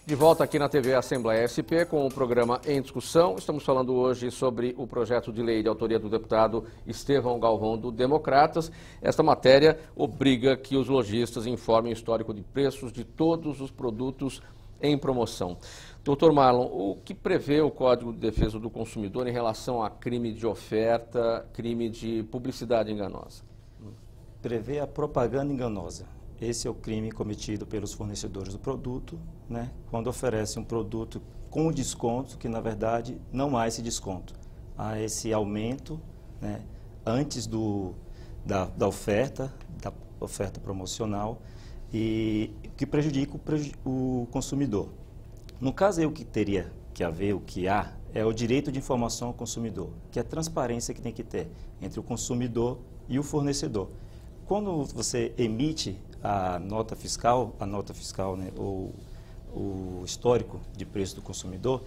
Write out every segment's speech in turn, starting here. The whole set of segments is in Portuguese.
De volta aqui na TV Assembleia SP com o programa Em Discussão. Estamos falando hoje sobre o projeto de lei de autoria do deputado Estevão Galvão, do Democratas. Esta matéria obriga que os lojistas informem o histórico de preços de todos os produtos em promoção. Doutor Marlon, o que prevê o Código de Defesa do Consumidor em relação a crime de oferta, crime de publicidade enganosa? Prevê a propaganda enganosa. Esse é o crime cometido pelos fornecedores do produto, né, quando oferecem um produto com desconto, que na verdade não há esse desconto. Há esse aumento, né, antes da oferta promocional, e que prejudica o consumidor. No caso, o que teria que haver, o que há, é o direito de informação ao consumidor, que é a transparência que tem que ter entre o consumidor e o fornecedor. Quando você emite a nota fiscal, né, ou o histórico de preço do consumidor,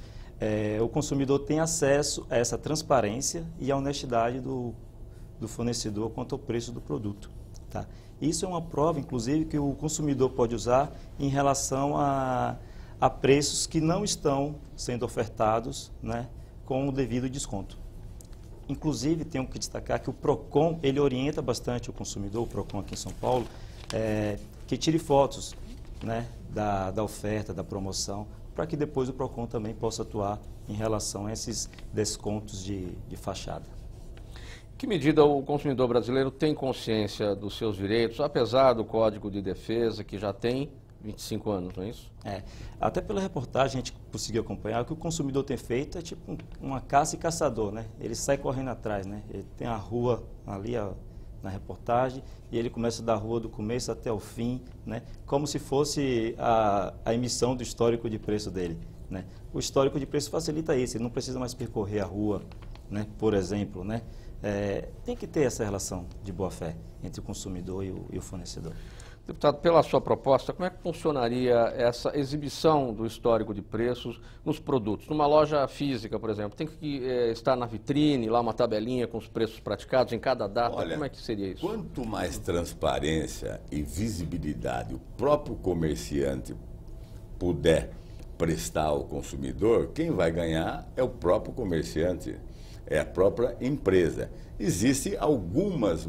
o consumidor tem acesso a essa transparência e a honestidade do fornecedor quanto ao preço do produto. Tá? Isso é uma prova, inclusive, que o consumidor pode usar em relação a preços que não estão sendo ofertados, né, com o devido desconto. Inclusive, tenho que destacar que o PROCON, ele orienta bastante o consumidor, o PROCON aqui em São Paulo, que tire fotos, né, da oferta, da promoção, para que depois o PROCON também possa atuar em relação a esses descontos de fachada. Que medida o consumidor brasileiro tem consciência dos seus direitos, apesar do Código de Defesa, que já tem 25 anos, não é isso? Até pela reportagem a gente conseguiu acompanhar, o que o consumidor tem feito é tipo uma caça e caçador, né? Ele sai correndo atrás, né? Ele tem a rua ali na reportagem e ele começa da rua do começo até o fim, né? Como se fosse a emissão do histórico de preço dele, né? O histórico de preço facilita isso, ele não precisa mais percorrer a rua, né? Por exemplo, né? Tem que ter essa relação de boa-fé entre o consumidor e o fornecedor. Deputado, pela sua proposta, como é que funcionaria essa exibição do histórico de preços nos produtos? Numa loja física, por exemplo, tem que estar na vitrine, lá uma tabelinha com os preços praticados em cada data? Olha, como é que seria isso? Quanto mais transparência e visibilidade o próprio comerciante puder prestar ao consumidor, quem vai ganhar é o próprio comerciante, é a própria empresa. Existem algumas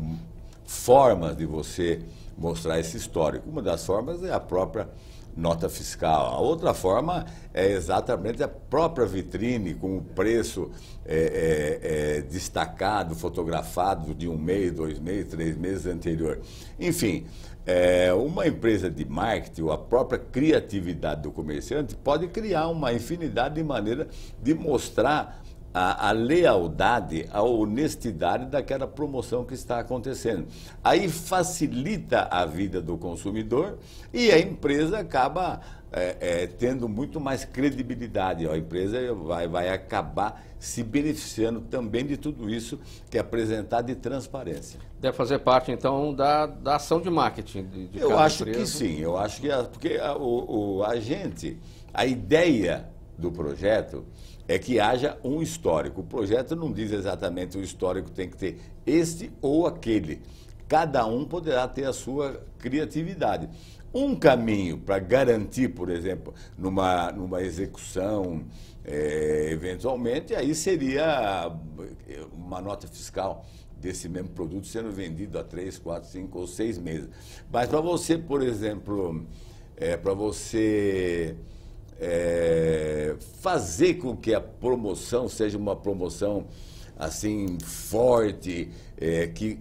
formas de você mostrar esse histórico. Uma das formas é a própria nota fiscal. A outra forma é exatamente a própria vitrine, com o preço destacado, fotografado de 1 mês, 2 meses, 3 meses anterior. Enfim, uma empresa de marketing, ou a própria criatividade do comerciante, pode criar uma infinidade de maneiras de mostrar a lealdade, a honestidade daquela promoção que está acontecendo. Aí facilita a vida do consumidor e a empresa acaba tendo muito mais credibilidade. A empresa vai acabar se beneficiando também de tudo isso que é apresentado de transparência. Deve fazer parte, então, da ação de marketing de Eu cada acho empresa. que sim, eu acho que porque a ideia do projeto é que haja um histórico. O projeto não diz exatamente o histórico tem que ter este ou aquele. Cada um poderá ter a sua criatividade. Um caminho para garantir, por exemplo, numa execução, eventualmente, aí seria uma nota fiscal desse mesmo produto sendo vendido há 3, 4, 5 ou 6 meses. Mas para você, por exemplo, fazer com que a promoção seja uma promoção assim forte,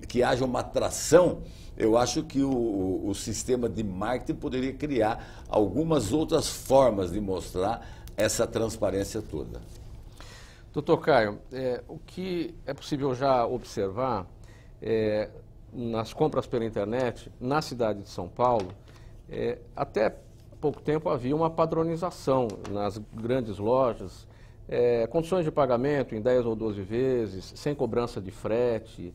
que haja uma atração, eu acho que o sistema de marketing poderia criar algumas outras formas de mostrar essa transparência toda. Doutor Caio, o que é possível já observar nas compras pela internet, na cidade de São Paulo, até pouco tempo havia uma padronização nas grandes lojas, condições de pagamento em 10 ou 12 vezes, sem cobrança de frete,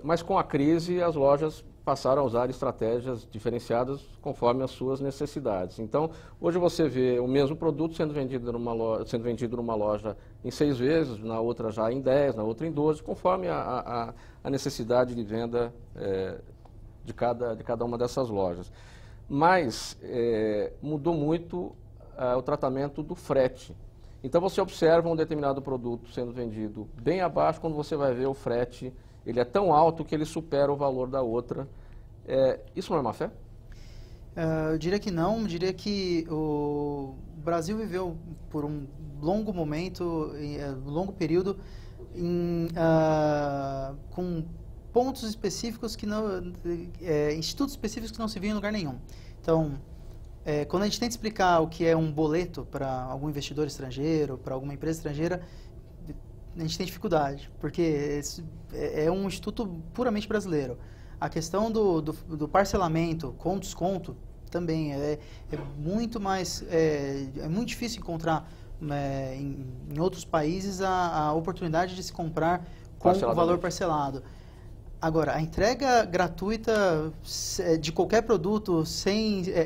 mas com a crise as lojas passaram a usar estratégias diferenciadas conforme as suas necessidades. Então, hoje você vê o mesmo produto sendo vendido numa loja em 6 vezes, na outra já em 10, na outra em 12, conforme a necessidade de venda de cada uma dessas lojas. Mas mudou muito o tratamento do frete. Então você observa um determinado produto sendo vendido bem abaixo, quando você vai ver o frete, ele é tão alto que ele supera o valor da outra. Isso não é má fé? Eu diria que não, eu diria que o Brasil viveu por um longo momento, um longo período, com pontos específicos que não, institutos específicos que não se viam em lugar nenhum. Então, quando a gente tenta explicar o que é um boleto para algum investidor estrangeiro, para alguma empresa estrangeira, a gente tem dificuldade, porque é um instituto puramente brasileiro. A questão do parcelamento com desconto também é muito mais, é muito difícil encontrar em outros países a oportunidade de se comprar com o valor parcelado. Agora, a entrega gratuita de qualquer produto,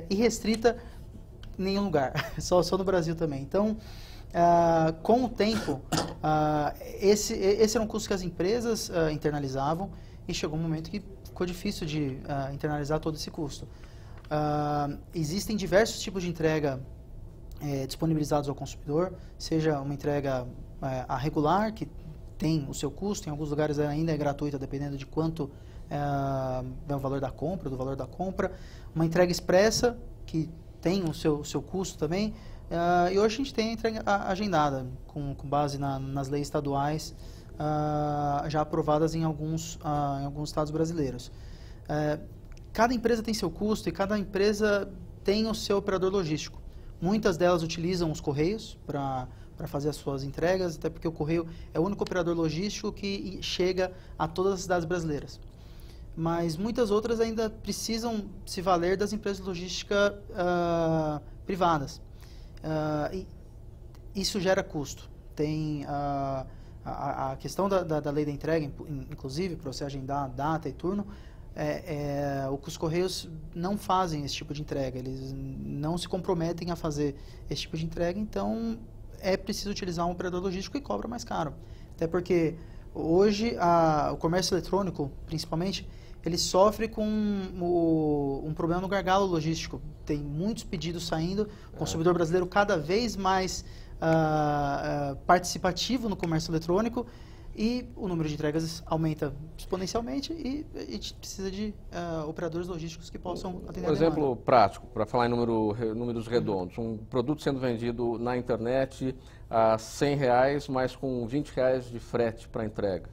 irrestrita, em nenhum lugar, só no Brasil também. Então, com o tempo, esse era um custo que as empresas internalizavam e chegou um momento que ficou difícil de internalizar todo esse custo. Existem diversos tipos de entrega disponibilizados ao consumidor, seja uma entrega a regular, que tem o seu custo, em alguns lugares ainda é gratuita, dependendo de quanto é o valor da compra, do valor da compra. Uma entrega expressa, que tem o seu custo também. E hoje a gente tem a entrega agendada, com base nas leis estaduais já aprovadas em alguns estados brasileiros. Cada empresa tem seu custo e cada empresa tem o seu operador logístico. Muitas delas utilizam os correios para fazer as suas entregas, até porque o correio é o único operador logístico que chega a todas as cidades brasileiras. Mas muitas outras ainda precisam se valer das empresas de logística privadas. E isso gera custo. Tem a questão da lei da entrega, inclusive, para você agendar data e turno, os Correios não fazem esse tipo de entrega, eles não se comprometem a fazer esse tipo de entrega, então é preciso utilizar um operador logístico e cobra mais caro. Até porque hoje o comércio eletrônico, principalmente, ele sofre com um problema no gargalo logístico. Tem muitos pedidos saindo, o consumidor brasileiro cada vez mais participativo no comércio eletrônico, e o número de entregas aumenta exponencialmente e a gente precisa de operadores logísticos que possam atender a demanda. Um exemplo prático, para falar em números redondos. Um produto sendo vendido na internet a R$100, mas com R$20 de frete para entrega.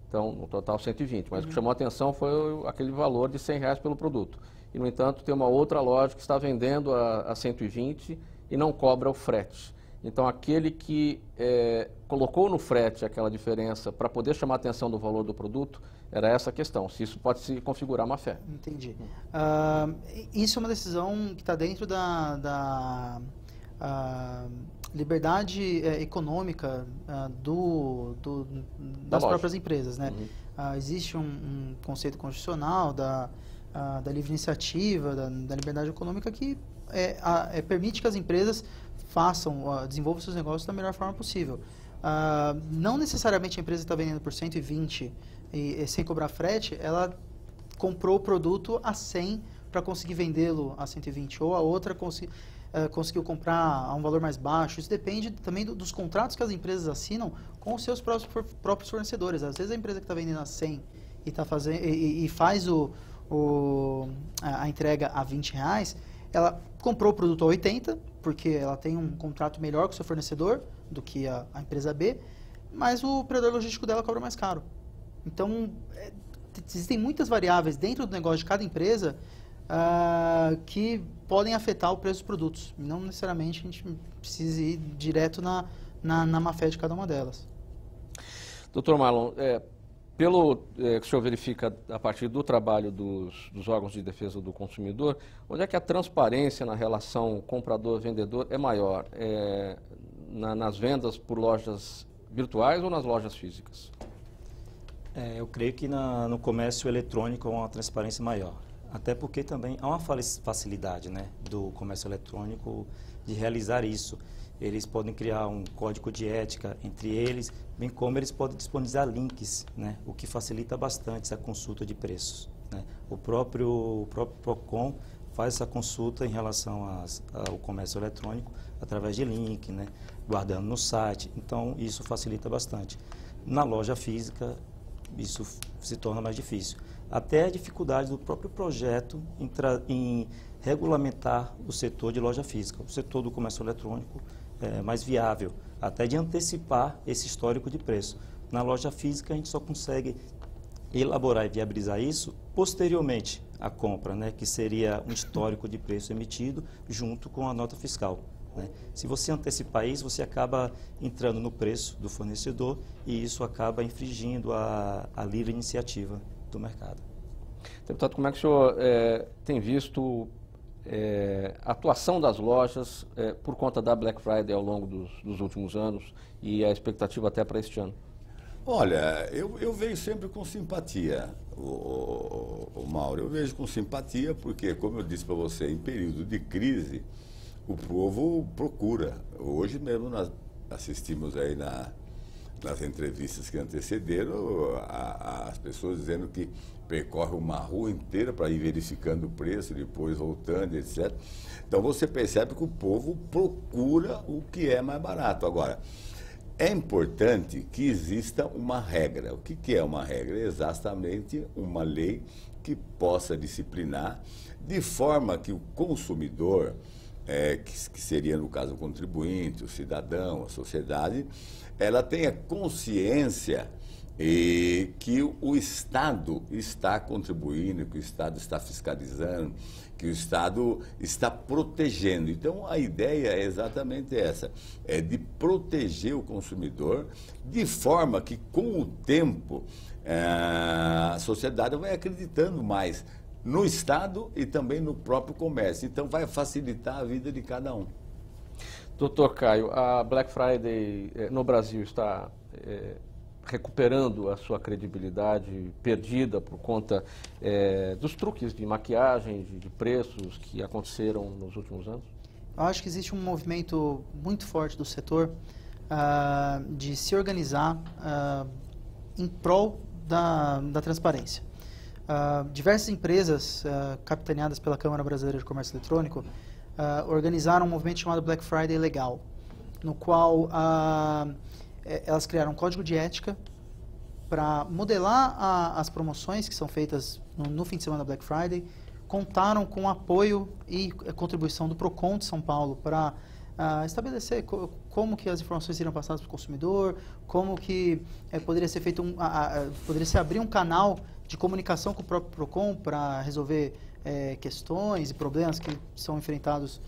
Então, no total 120. Mas o que chamou a atenção foi aquele valor de R$100 pelo produto. E, no entanto, tem uma outra loja que está vendendo a 120 e não cobra o frete. Então, aquele que colocou no frete aquela diferença para poder chamar a atenção do valor do produto, era essa a questão, se isso pode se configurar má fé. Entendi. Isso é uma decisão que está dentro da liberdade econômica das próprias empresas, né? Existe um conceito constitucional da livre iniciativa, da liberdade econômica, que permite que as empresas desenvolvam seus negócios da melhor forma possível. Não necessariamente a empresa está vendendo por 120 e sem cobrar frete, ela comprou o produto a 100 para conseguir vendê-lo a 120, ou a outra conseguiu comprar a um valor mais baixo. Isso depende também dos contratos que as empresas assinam com os seus próprios fornecedores. Às vezes a empresa que está vendendo a 100 e faz a entrega a R$20, ela comprou o produto a 80, porque ela tem um contrato melhor com o seu fornecedor do que a empresa B, mas o operador logístico dela cobra mais caro. Então, existem muitas variáveis dentro do negócio de cada empresa que podem afetar o preço dos produtos. Não necessariamente a gente precisa ir direto na má-fé de cada uma delas. Doutor Marlon, pelo que o senhor verifica a partir do trabalho dos órgãos de defesa do consumidor, onde é que a transparência na relação comprador-vendedor é maior? Nas vendas por lojas virtuais ou nas lojas físicas? Eu creio que no comércio eletrônico há uma transparência maior. Até porque também há uma facilidade, né, do comércio eletrônico de realizar isso. Eles podem criar um código de ética entre eles, bem como eles podem disponibilizar links, né, o que facilita bastante essa consulta de preços, né. O próprio Procon faz essa consulta em relação ao comércio eletrônico através de link, né, guardando no site. Então, isso facilita bastante. Na loja física, isso se torna mais difícil. Até a dificuldade do próprio projeto em regulamentar o setor de loja física. O setor do comércio eletrônico é mais viável, até de antecipar esse histórico de preço. Na loja física, a gente só consegue elaborar e viabilizar isso posteriormente à compra, né, que seria um histórico de preço emitido junto com a nota fiscal, né? Se você antecipar isso, você acaba entrando no preço do fornecedor e isso acaba infringindo a livre iniciativa do mercado. Deputado, como é que o senhor tem visto a atuação das lojas por conta da Black Friday ao longo dos últimos anos e a expectativa até para este ano? Olha, eu vejo sempre com simpatia, o Mauro, eu vejo com simpatia porque, como eu disse para você, em período de crise, o povo procura. Hoje mesmo nós assistimos aí nas entrevistas que antecederam as pessoas dizendo que percorre uma rua inteira para ir verificando o preço, depois voltando, etc. Então você percebe que o povo procura o que é mais barato. Agora, é importante que exista uma regra. O que é uma regra? É exatamente uma lei que possa disciplinar, de forma que o consumidor, que seria no caso o contribuinte, o cidadão, a sociedade, ela tenha consciência que o Estado está contribuindo, que o Estado está fiscalizando, que o Estado está protegendo. Então, a ideia é exatamente essa, é de proteger o consumidor, de forma que, com o tempo, a sociedade vai acreditando mais no Estado e também no próprio comércio. Então, vai facilitar a vida de cada um. Doutor Caio, a Black Friday no Brasil está recuperando a sua credibilidade perdida por conta dos truques de maquiagem, de preços que aconteceram nos últimos anos? Eu acho que existe um movimento muito forte do setor de se organizar em prol da transparência. Diversas empresas capitaneadas pela Câmara Brasileira de Comércio Eletrônico organizaram um movimento chamado Black Friday Legal, no qual elas criaram um código de ética para modelar as promoções que são feitas no fim de semana da Black Friday, contaram com o apoio e contribuição do Procon de São Paulo para estabelecer como que as informações seriam passadas para o consumidor, como que poderia ser feito poderia se abrir um canal de comunicação com o próprio Procon para resolver questões e problemas que são enfrentados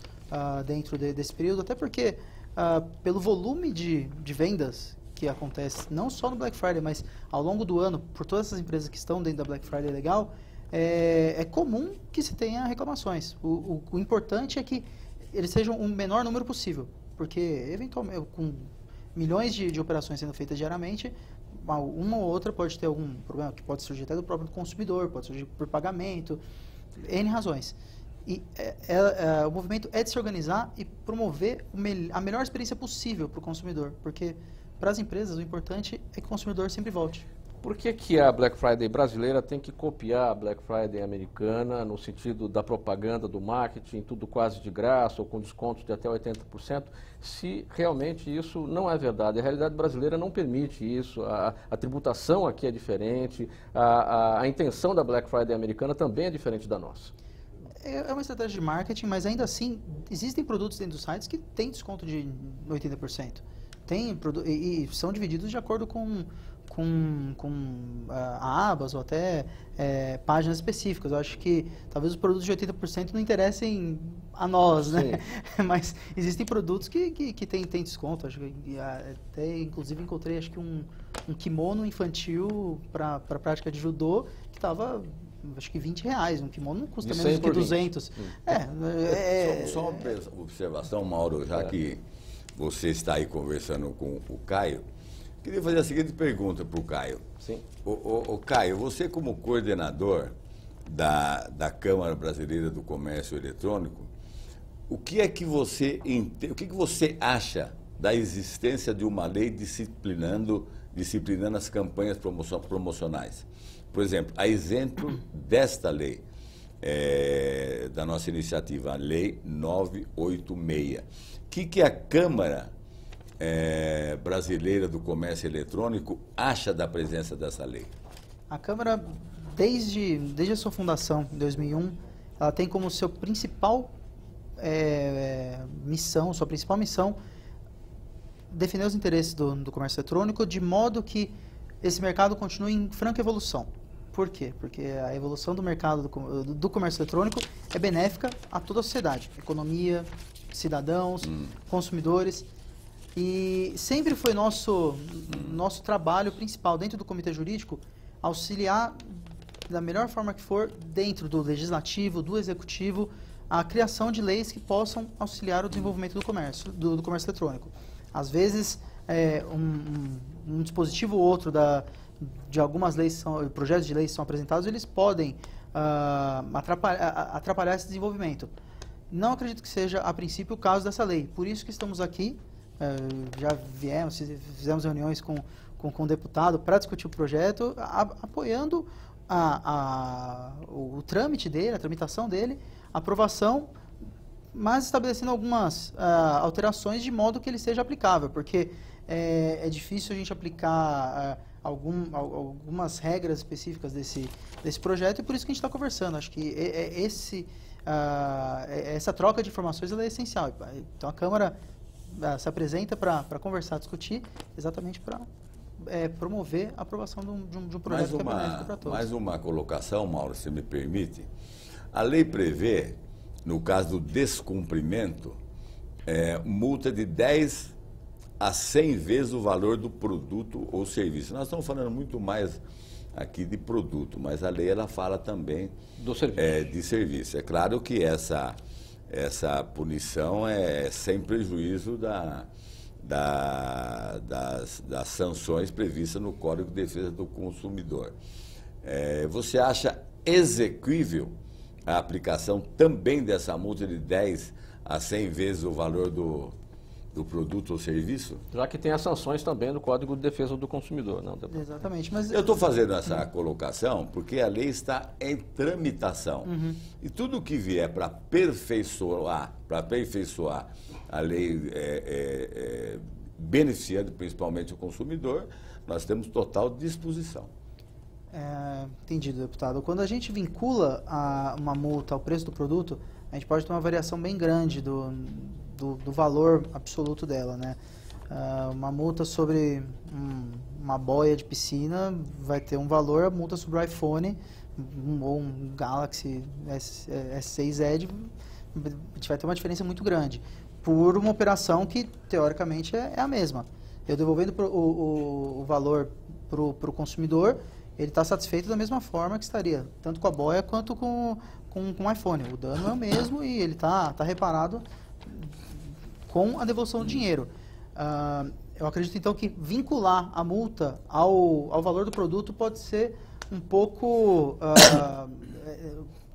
dentro desse período, até porque pelo volume de vendas que acontece não só no Black Friday, mas ao longo do ano, por todas essas empresas que estão dentro da Black Friday Legal, é comum que se tenha reclamações. O importante é que eles sejam o menor número possível, porque eventualmente com milhões de operações sendo feitas diariamente, uma ou outra pode ter algum problema que pode surgir até do próprio consumidor, pode surgir por pagamento, N razões. E o movimento é de se organizar e promover a melhor experiência possível para o consumidor, porque para as empresas o importante é que o consumidor sempre volte. Por que a Black Friday brasileira tem que copiar a Black Friday americana no sentido da propaganda, do marketing, tudo quase de graça ou com descontos de até 80%, se realmente isso não é verdade? A realidade brasileira não permite isso, a tributação aqui é diferente, a intenção da Black Friday americana também é diferente da nossa. É uma estratégia de marketing, mas ainda assim existem produtos dentro dos sites que têm desconto de 80%. E são divididos de acordo com abas ou até páginas específicas. Eu acho que talvez os produtos de 80% não interessem a nós, né? Mas existem produtos que têm desconto. Acho que até inclusive encontrei acho que um kimono infantil para prática de judô que estava acho que R$20. Um kimono não custa menos do que 200. Só uma observação, Mauro, já que você está aí conversando com o Caio, queria fazer a seguinte pergunta para o Caio. Sim. O Caio, você como coordenador da Câmara Brasileira do Comércio Eletrônico, o que é que você acha da existência de uma lei disciplinando as campanhas promocionais? Por exemplo, a exemplo desta lei, da nossa iniciativa, a Lei 986. O que a Câmara Brasileira do Comércio Eletrônico acha da presença dessa lei? A Câmara, desde a sua fundação, em 2001, ela tem como seu principal missão, defender os interesses do comércio eletrônico, de modo que esse mercado continue em franca evolução. Por quê? Porque a evolução do mercado do comércio eletrônico é benéfica a toda a sociedade, economia, cidadãos, consumidores. E sempre foi nosso trabalho principal dentro do comitê jurídico auxiliar da melhor forma que for, dentro do legislativo, do executivo, a criação de leis que possam auxiliar o desenvolvimento do comércio eletrônico. Às vezes, um dispositivo ou outro de algumas leis, projetos de leis que são apresentados, eles podem atrapalhar esse desenvolvimento. Não acredito que seja, a princípio, o caso dessa lei. Por isso que estamos aqui, já fizemos reuniões com o deputado para discutir o projeto, apoiando o trâmite dele, a tramitação dele, a aprovação, mas estabelecendo algumas alterações de modo que ele seja aplicável, porque é difícil a gente aplicar algumas regras específicas desse projeto, e por isso que a gente está conversando. Acho que essa troca de informações ela é essencial. Então a Câmara se apresenta para conversar, discutir, exatamente para promover a aprovação de um projeto que é benéfico para todos. Mais uma colocação, Mauro, se me permite. A lei prevê, no caso do descumprimento, multa de 10 a 100 vezes o valor do produto ou serviço. Nós estamos falando muito mais aqui de produto, mas a lei ela fala também do serviço. De serviço. É claro que essa punição é sem prejuízo das sanções previstas no Código de Defesa do Consumidor. Você acha exequível a aplicação também dessa multa de 10 a 100 vezes o valor do produto ou serviço? Já que tem as sanções também no Código de Defesa do Consumidor, não? Exatamente. Mas eu estou fazendo essa colocação porque a lei está em tramitação. E tudo que vier para aperfeiçoar a lei beneficiando principalmente o consumidor, nós temos total disposição. Entendido, deputado. Quando a gente vincula uma multa ao preço do produto, a gente pode ter uma variação bem grande do valor absoluto dela, né? Uma multa sobre uma boia de piscina vai ter um valor, a multa sobre o iPhone ou um Galaxy S6 Edge, a gente vai ter uma diferença muito grande, por uma operação que, teoricamente, é a mesma. Eu devolvendo o valor para o consumidor, ele está satisfeito da mesma forma que estaria, tanto com a boia quanto com o iPhone. O dano é o mesmo e ele está reparado com a devolução do dinheiro. Eu acredito, então, que vincular a multa ao valor do produto pode ser um pouco...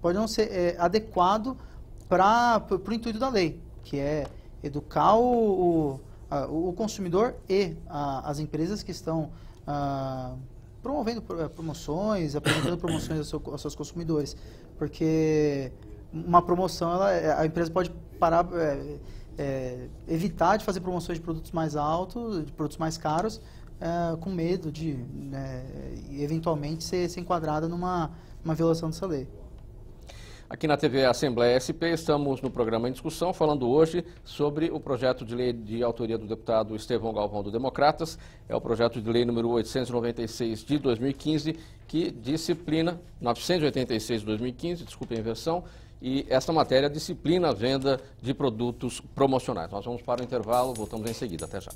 pode não ser adequado para o intuito da lei, que é educar o consumidor e as empresas que estão promovendo promoções, apresentando promoções aos seus consumidores. Porque uma promoção, a empresa pode parar... evitar de fazer promoções de produtos mais altos, de produtos mais caros, com medo de eventualmente ser enquadrada numa violação dessa lei. Aqui na TV Assembleia SP estamos no programa em discussão, falando hoje sobre o projeto de lei de autoria do deputado Estevão Galvão do Democratas. É o projeto de lei número 896 de 2015, que disciplina, 986 de 2015, desculpe a inversão, e esta matéria disciplina a venda de produtos promocionais. Nós vamos para o intervalo, voltamos em seguida. Até já.